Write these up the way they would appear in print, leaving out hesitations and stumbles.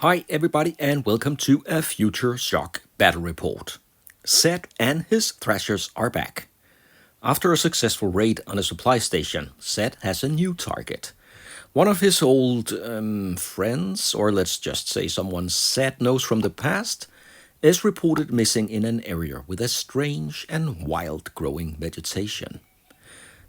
Hi everybody and welcome to a Futureshock battle report. Zed and his Thrashers are back. After a successful raid on a supply station, Zed has a new target. One of his old friends, or let's just say someone Zed knows from the past, is reported missing in an area with a strange and wild growing vegetation.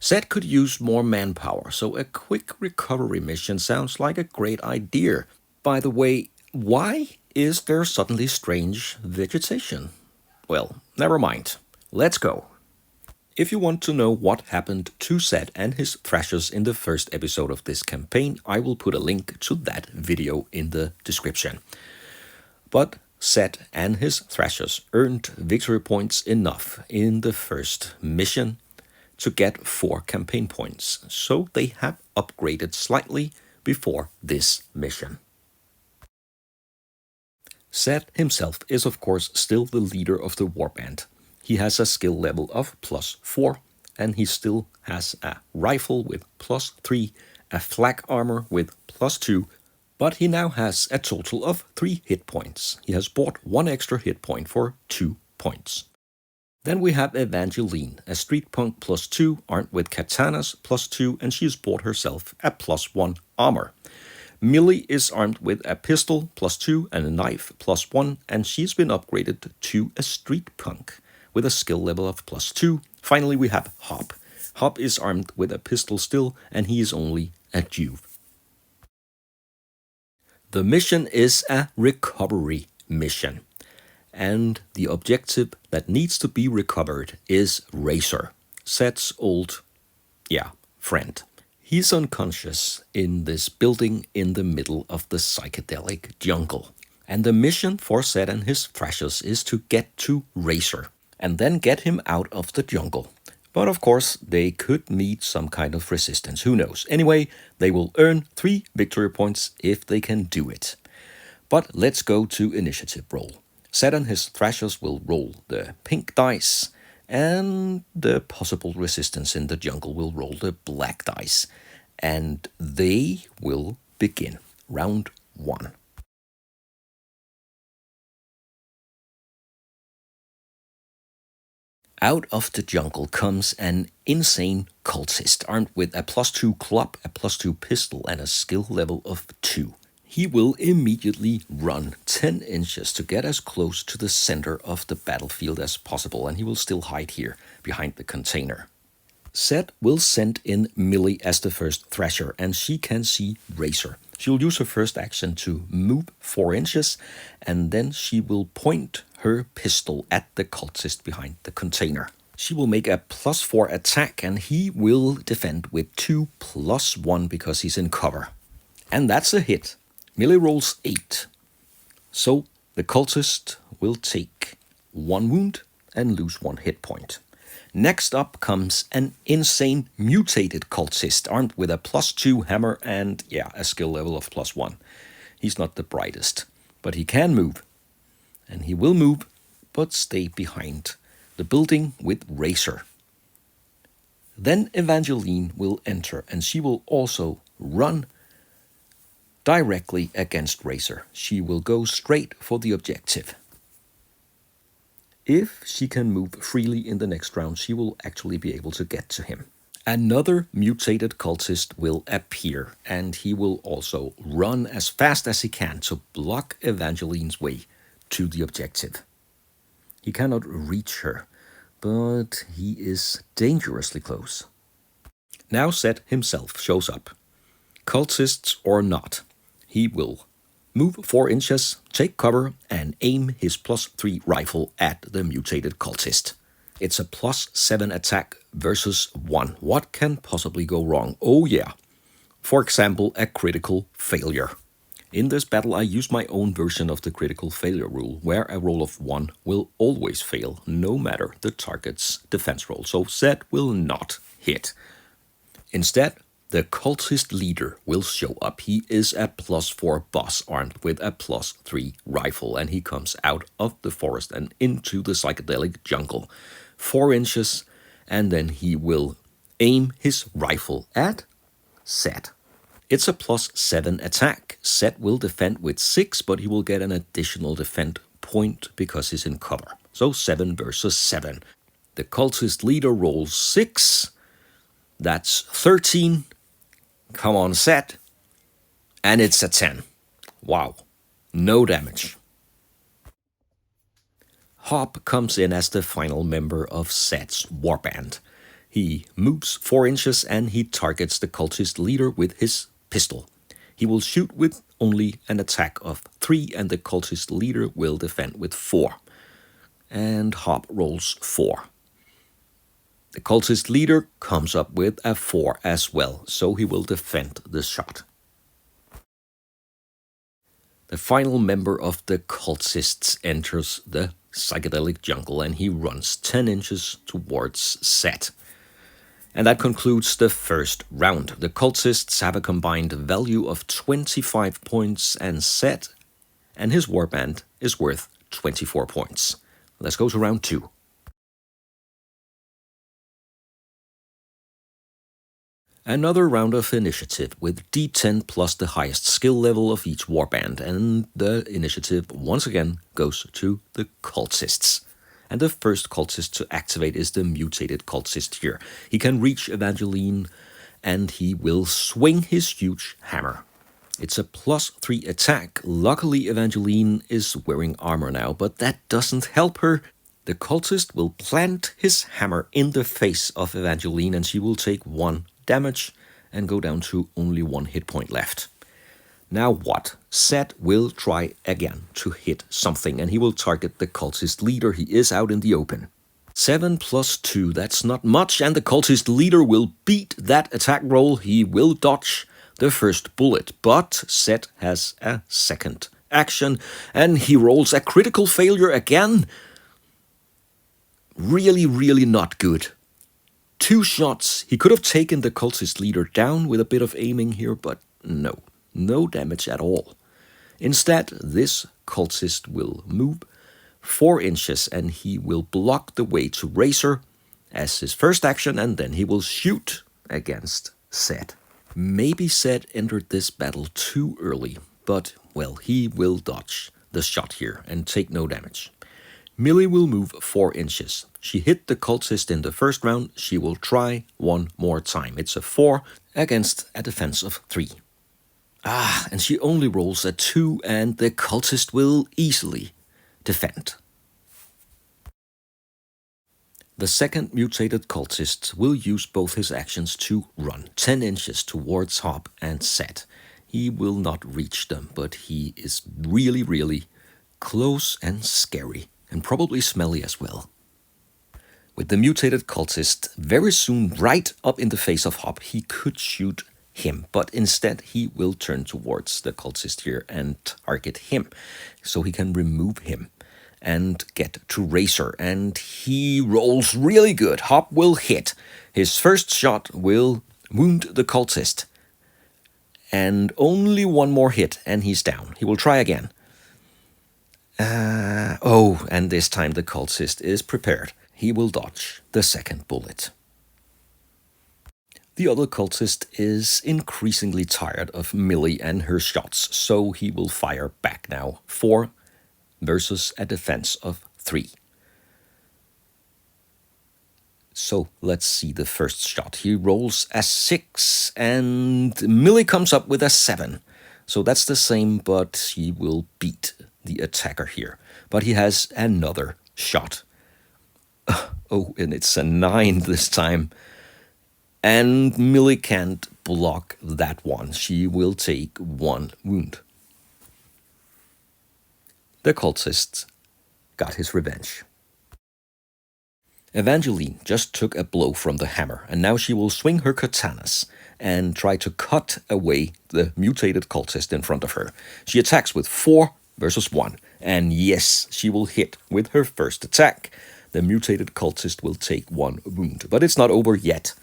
Zed could use more manpower, so a quick recovery mission sounds like a great idea. By the way, why is there suddenly strange vegetation? Well, never mind. Let's go. If you want to know what happened to Zed and his Thrashers in the first episode of this campaign, I will put a link to that video in the description. But Zed and his Thrashers earned victory points enough in the first mission to get 4 campaign points, so they have upgraded slightly before this mission. Zed himself is of course still the leader of the Warband. He has a skill level of +4, and he still has a rifle with +3, a Flak armor with +2, but he now has a total of 3 hit points. He has bought 1 extra hit point for 2 points. Then we have Evangeline, a street punk +2, armed with Katanas +2, and she has bought herself a +1 armor. Millie is armed with a pistol +2 and a knife +1, and she's been upgraded to a street punk with a skill level of +2. Finally, we have Hobb. Hobb is armed with a pistol still, and he is only a Juve. The mission is a recovery mission, and the objective that needs to be recovered is Razor, Zed's old, friend. He's unconscious in this building in the middle of the psychedelic jungle. And the mission for Zed and his Thrashers is to get to Razor and then get him out of the jungle. But of course, they could meet some kind of resistance, who knows. Anyway, they will earn 3 victory points if they can do it. But let's go to initiative roll. Zed and his Thrashers will roll the pink dice, and the possible resistance in the jungle will roll the black dice. And they will begin. Round 1. Out of the jungle comes an insane cultist armed with a +2 club, a +2 pistol, and a skill level of 2. He will immediately run 10 inches to get as close to the center of the battlefield as possible, and he will still hide here behind the container. Zed will send in Millie as the first Thrasher, and she can see Razor. She will use her first action to move 4 inches, and then she will point her pistol at the cultist behind the container. She will make a +4 attack, and he will defend with 2 +1 because he's in cover. And that's a hit. Millie rolls 8. So the cultist will take 1 wound and lose 1 hit point. Next up comes an insane mutated cultist armed with a +2 hammer and a skill level of +1. He's not the brightest, but he can move. And he will move, but stay behind the building with Razor. Then Evangeline will enter, and she will also run directly against Razor. She will go straight for the objective. If she can move freely in the next round, she will actually be able to get to him. Another mutated cultist will appear, and he will also run as fast as he can to block Evangeline's way to the objective. He cannot reach her, but he is dangerously close. Now Zed himself shows up. Cultists or not, he will move 4 inches, take cover, and aim his +3 rifle at the mutated cultist. It's a +7 attack versus 1. What can possibly go wrong? Oh yeah. For example, a critical failure. In this battle, I use my own version of the critical failure rule, where a roll of 1 will always fail, no matter the target's defense roll. So Zed will not hit. Instead, the cultist leader will show up. He is a +4 boss armed with a +3 rifle, and he comes out of the forest and into the psychedelic jungle. 4 inches, and then he will aim his rifle at Zed. It's a +7 attack. Set will defend with 6, but he will get an additional defend point because he's in cover. So 7 versus 7. The cultist leader rolls 6. That's 13. Come on, Set. And it's a 10. Wow. No damage. Hobb comes in as the final member of Set's Warband. He moves 4 inches and he targets the cultist leader with his pistol. He will shoot with only an attack of 3 and the cultist leader will defend with 4. And Hobb rolls 4. The cultist leader comes up with a 4 as well, so he will defend the shot. The final member of the cultists enters the psychedelic jungle and he runs 10 inches towards Set. And that concludes the first round. The cultists have a combined value of 25 points and Set and his warband is worth 24 points. Let's go to round 2. Another round of initiative with D10 plus the highest skill level of each warband, and the initiative once again goes to the cultists. And the first cultist to activate is the mutated cultist here. He can reach Evangeline and he will swing his huge hammer. It's a +3 attack. Luckily Evangeline is wearing armor now, but that doesn't help her. The cultist will plant his hammer in the face of Evangeline and she will take 1 damage and go down to only 1 hit point left. Now what? Set will try again to hit something and he will target the cultist leader. He is out in the open. 7 + 2, that's not much, and the cultist leader will beat that attack roll. He will dodge the first bullet, but Set has a second action and he rolls a critical failure again. Really not good. 2 shots. He could have taken the cultist leader down with a bit of aiming here, but no damage at all. Instead, this cultist will move 4 inches and he will block the way to Razor as his first action, and then he will shoot against Set. Maybe Set entered this battle too early, but, well, he will dodge the shot here and take no damage. Millie will move 4 inches. She hit the cultist in the first round. She will try 1 more time. It's a 4 against a defense of 3. And she only rolls a 2 and the cultist will easily defend. The second mutated cultist will use both his actions to run 10 inches towards Hobb and Set. He will not reach them, but he is really close and scary. And probably smelly as well. With the mutated cultist very soon right up in the face of Hobb, he could shoot him, but instead he will turn towards the cultist here and target him, so he can remove him and get to Razor, and he rolls really good. Hobb will hit. His first shot will wound the cultist, and only 1 more hit and he's down. He will try again. And this time the cultist is prepared. He will dodge the second bullet. The other cultist is increasingly tired of Millie and her shots, so he will fire back now. 4 versus a defense of 3. So let's see the first shot. He rolls a 6 and Millie comes up with a 7. So that's the same, but he will beat the attacker here. But he has another shot. And it's a 9 this time. And Millie can't block that one. She will take 1 wound. The cultist got his revenge. Evangeline just took a blow from the hammer, and now she will swing her katanas and try to cut away the mutated cultist in front of her. She attacks with 4 versus 1, and yes, she will hit with her first attack. The mutated cultist will take 1 wound, but it's not over yet.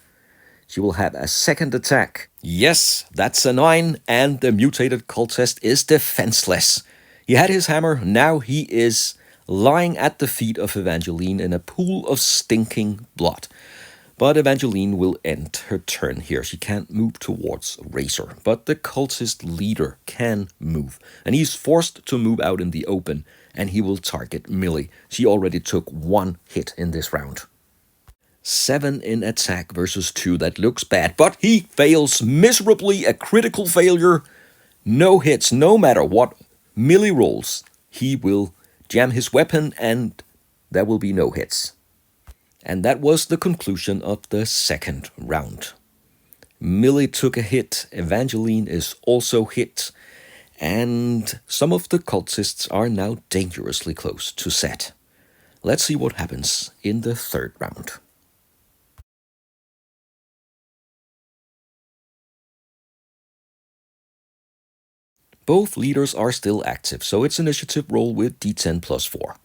She will have a second attack. Yes, that's a 9, and the mutated cultist is defenseless. He had his hammer, now he is lying at the feet of Evangeline in a pool of stinking blood. But Evangeline will end her turn here. She can't move towards Razor, but the cultist leader can move. And he's forced to move out in the open, and he will target Millie. She already took 1 hit in this round. 7 in attack versus 2. That looks bad, but he fails miserably. A critical failure. No hits, no matter what Millie rolls. He will jam his weapon, and there will be no hits. And that was the conclusion of the second round. Millie took a hit, Evangeline is also hit, and some of the cultists are now dangerously close to set. Let's see what happens in the third round. Both leaders are still active, so it's initiative roll with D10 plus 4.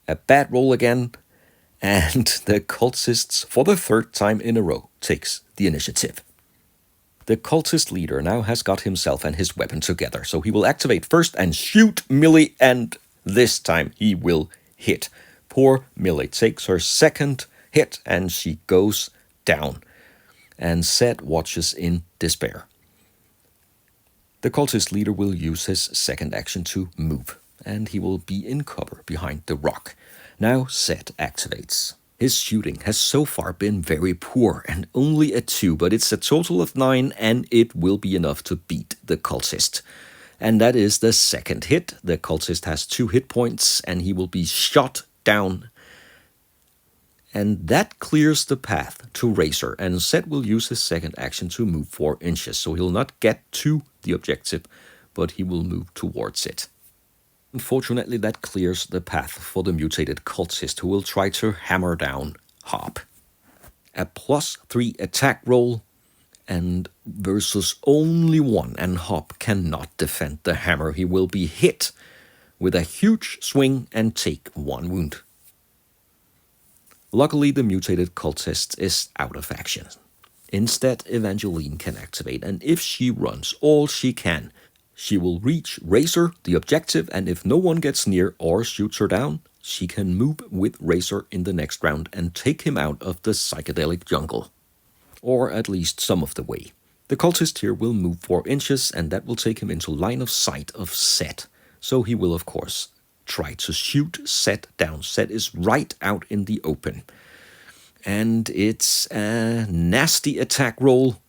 A bad roll again, and the cultists, for the third time in a row, takes the initiative. The cultist leader now has got himself and his weapon together, so he will activate first and shoot Millie, and this time he will hit. Poor Millie takes her second hit, and she goes down. And Set watches in despair. The cultist leader will use his second action to move, and he will be in cover behind the rock. Now Set activates. His shooting has so far been very poor, and only a 2, but it's a total of 9, and it will be enough to beat the cultist. And that is the second hit. The cultist has 2 hit points, and he will be shot down. And that clears the path to Razor, and Set will use his second action to move 4 inches, so he'll not get to the objective, but he will move towards it. Unfortunately, that clears the path for the mutated cultist, who will try to hammer down Hobb. A +3 attack roll, and versus only 1, and Hobb cannot defend the hammer. He will be hit with a huge swing and take 1 wound. Luckily, the mutated cultist is out of action. Instead, Evangeline can activate, and if she runs all she can, she will reach Razor, the objective, and if no one gets near or shoots her down, she can move with Razor in the next round and take him out of the psychedelic jungle. Or at least some of the way. The cultist here will move 4 inches, and that will take him into line of sight of Set. So he will, of course, try to shoot Set down. Set is right out in the open. And it's a nasty attack roll.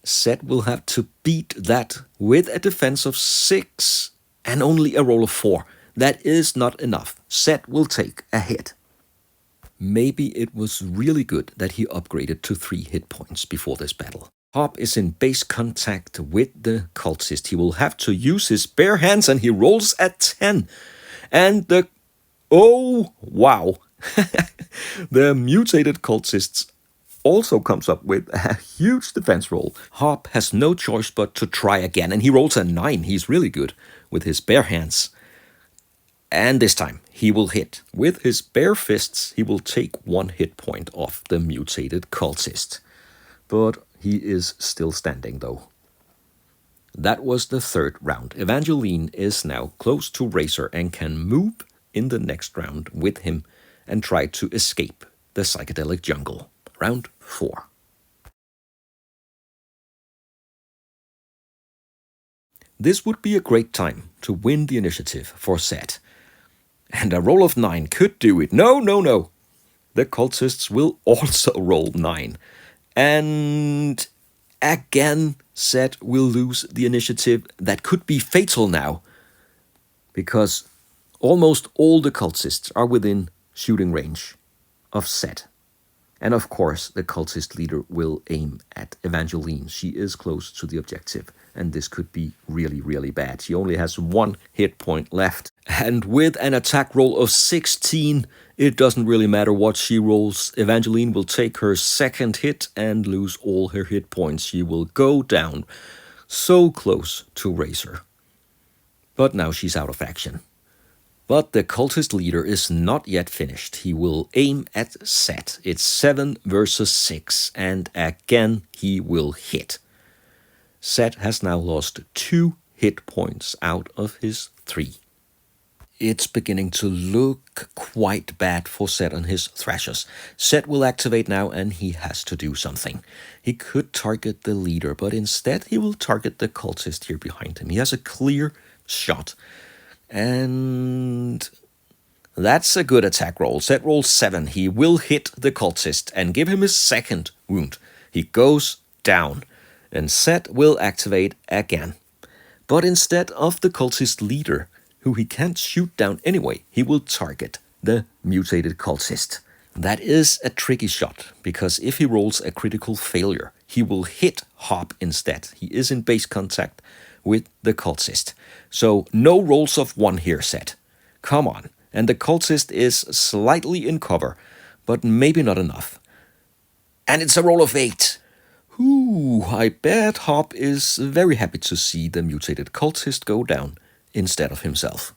Set will have to beat that with a defense of 6 and only a roll of 4. That is not enough. Set will take a hit. Maybe it was really good that he upgraded to 3 hit points before this battle. Hobb is in base contact with the cultist. He will have to use his bare hands, and he rolls a 10. And oh, wow. The mutated cultists also comes up with a huge defense roll. Hobb has no choice but to try again, and he rolls a 9. He's really good with his bare hands. And this time, he will hit. With his bare fists, he will take 1 hit point off the mutated cultist. But he is still standing, though. That was the third round. Evangeline is now close to Razor and can move in the next round with him and try to escape the psychedelic jungle. Round 4. This would be a great time to win the initiative for Set. And a roll of 9 could do it. No. The cultists will also roll 9. And again, Set will lose the initiative. That could be fatal now, because almost all the cultists are within shooting range of Set. And of course, the cultist leader will aim at Evangeline. She is close to the objective, and this could be really, really bad. She only has 1 hit point left. And with an attack roll of 16, it doesn't really matter what she rolls. Evangeline will take her second hit and lose all her hit points. She will go down so close to Razor. But now she's out of action. But the cultist leader is not yet finished. He will aim at Set. It's 7 versus 6, and again he will hit. Set has now lost 2 hit points out of his 3. it's beginning to look quite bad for Set and his Thrashers. Set will activate now and he has to do something. He could target the leader, but instead he will target the cultist here behind him. He has a clear shot. And that's a good attack roll. Set rolls 7. He will hit the cultist and give him his second wound. He goes down. And Set will activate again. But instead of the cultist leader, who he can't shoot down anyway, he will target the mutated cultist. That is a tricky shot, because if he rolls a critical failure, he will hit Hobb instead. He is in base contact with the cultist. So no rolls of 1 here, Set. Come on. And the cultist is slightly in cover, but maybe not enough. And it's a roll of 8. Ooh, I bet Hobb is very happy to see the mutated cultist go down instead of himself.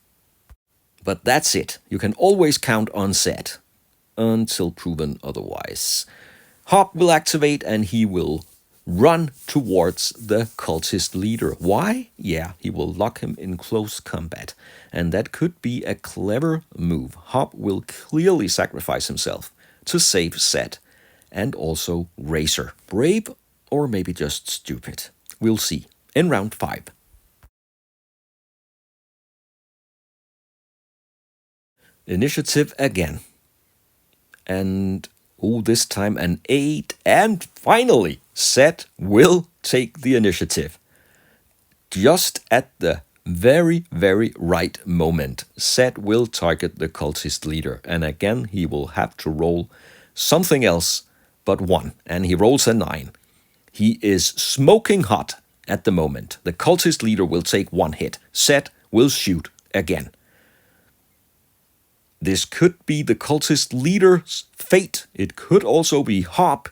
But that's it. You can always count on Set, until proven otherwise. Hobb will activate and he will run towards the cultist leader. Why? Yeah, he will lock him in close combat. And that could be a clever move. Hobb will clearly sacrifice himself to save Set and also Razor. Brave or maybe just stupid. We'll see in round 5. Initiative again. And this time an 8. And finally, Set will take the initiative. Just at the very, very right moment, Set will target the cultist leader. And again, he will have to roll something else but 1. And he rolls a 9. He is smoking hot at the moment. The cultist leader will take 1 hit. Set will shoot again. This could be the cultist leader's fate. It could also be Hobb.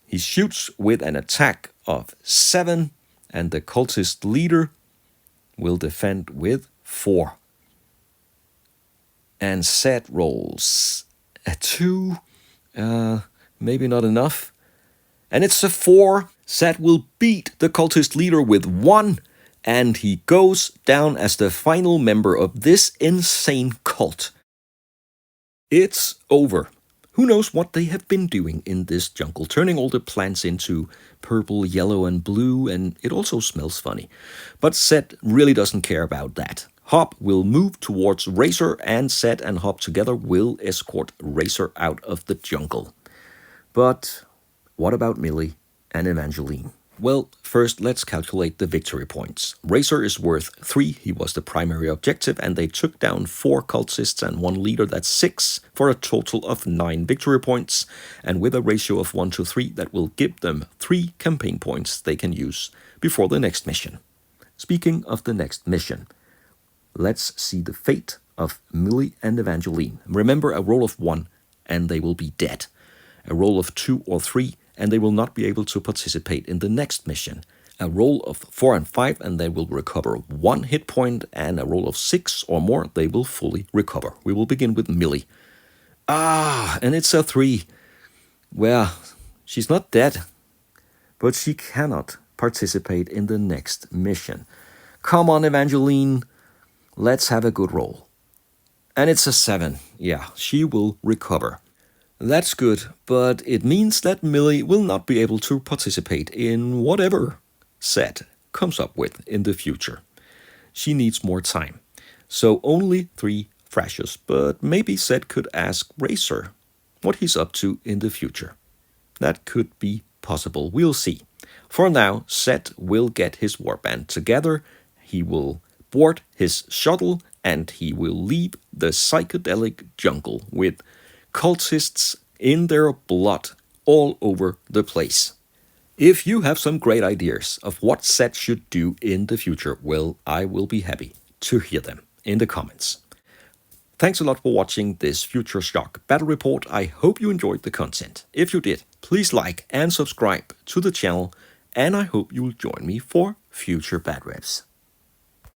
He shoots with an attack of 7, and the cultist leader will defend with 4. And Set rolls a 2. Maybe not enough. And it's a 4. Set will beat the cultist leader with 1. And he goes down as the final member of this insane cult. It's over. Who knows what they have been doing in this jungle, turning all the plants into purple, yellow, and blue, and it also smells funny. But Set really doesn't care about that. Hobb will move towards Razor, and Set and Hobb together will escort Razor out of the jungle. But what about Millie and Evangeline? Well, first let's calculate the victory points. Razor is worth 3, he was the primary objective, and they took down 4 cultists and 1 leader, that's 6, for a total of 9 victory points, and with a ratio of 1 to 3, that will give them 3 campaign points they can use before the next mission. Speaking of the next mission, let's see the fate of Millie and Evangeline. Remember, a roll of 1 and they will be dead. A roll of 2 or 3 and they will not be able to participate in the next mission. A roll of 4 and 5 and they will recover 1 hit point, and a roll of 6 or more they will fully recover. We will begin with Millie. And it's a 3. Well, she's not dead, but she cannot participate in the next mission. Come on, Evangeline, let's have a good roll. And it's a 7. Yeah, she will recover. That's good, but it means that Millie will not be able to participate in whatever Set comes up with in the future. She needs more time. So only 3 Thrashers, but maybe Set could ask Razor what he's up to in the future. That could be possible. We'll see. For now, Set will get his warband together. He will board his shuttle and he will leave the psychedelic jungle with cultists in their blood all over the place. If you have some great ideas of what Set should do in the future, well, I will be happy to hear them in the comments. Thanks a lot for watching this Futureshock battle report. I hope you enjoyed the content. If you did, please like and subscribe to the channel, and I hope you'll join me for future bad reps.